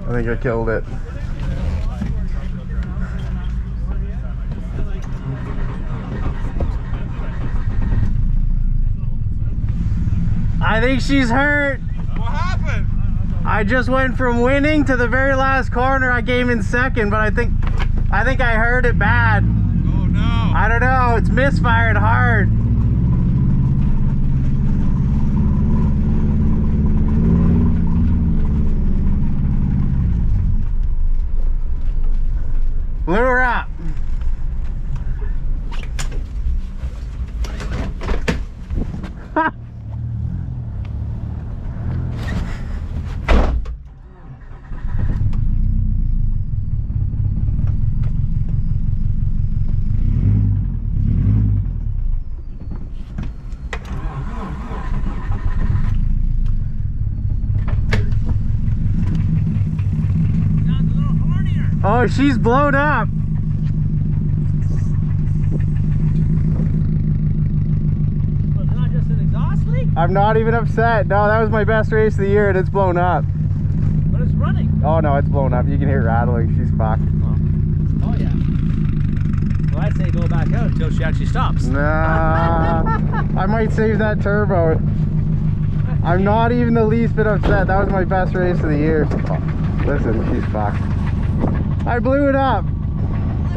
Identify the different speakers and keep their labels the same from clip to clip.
Speaker 1: I think I killed it. I think she's hurt.
Speaker 2: What happened?
Speaker 1: I just went from winning to the very last corner. I came in second, but I think I heard it bad.
Speaker 2: Oh no.
Speaker 1: I don't know. It's misfired hard. Blew her up. Oh, she's blown up.
Speaker 3: Was it not just an exhaust leak?
Speaker 1: I'm not even upset. No, that was my best race of the year and it's blown up.
Speaker 3: But it's running.
Speaker 1: Oh no, it's blown up. You can hear it rattling. She's fucked.
Speaker 3: Oh yeah. Well, I'd say go back out until she actually stops.
Speaker 1: Nah, I might save that turbo. I'm not even the least bit upset. That was my best race of the year. Listen, she's fucked. I blew it up.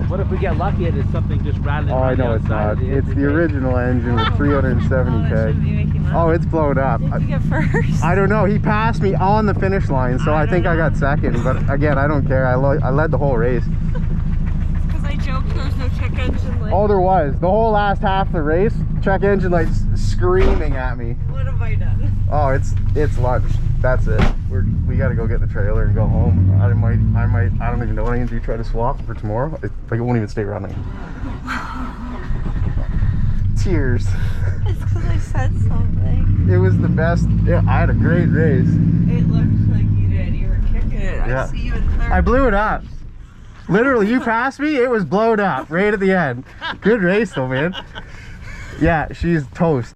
Speaker 3: What if we get lucky and it's something just rattling?
Speaker 1: Oh, I know it's not. It's the original engine with 370k. Oh, it's blown up.
Speaker 4: Did you get first?
Speaker 1: I don't know. He passed me on the finish line, so I think I got second. But again, I don't care. I led the whole race.
Speaker 4: Because I joked there was no check engine light.
Speaker 1: Oh, there was. The whole last half of the race, check engine lights screaming at me.
Speaker 4: What have I done?
Speaker 1: Oh, it's lunch. That's it. We gotta go get the trailer and go home. I don't even know what I'm gonna do. Try to swap for tomorrow. It won't even stay running. Tears.
Speaker 4: It's because I said something.
Speaker 1: It was the best. Yeah, I had a great race.
Speaker 4: It looked like you did. You were kicking it.
Speaker 1: Yeah.
Speaker 4: I see you in third.
Speaker 1: I blew it up. Literally, you passed me. It was blown up right at the end. Good race though, man. Yeah, she's toast.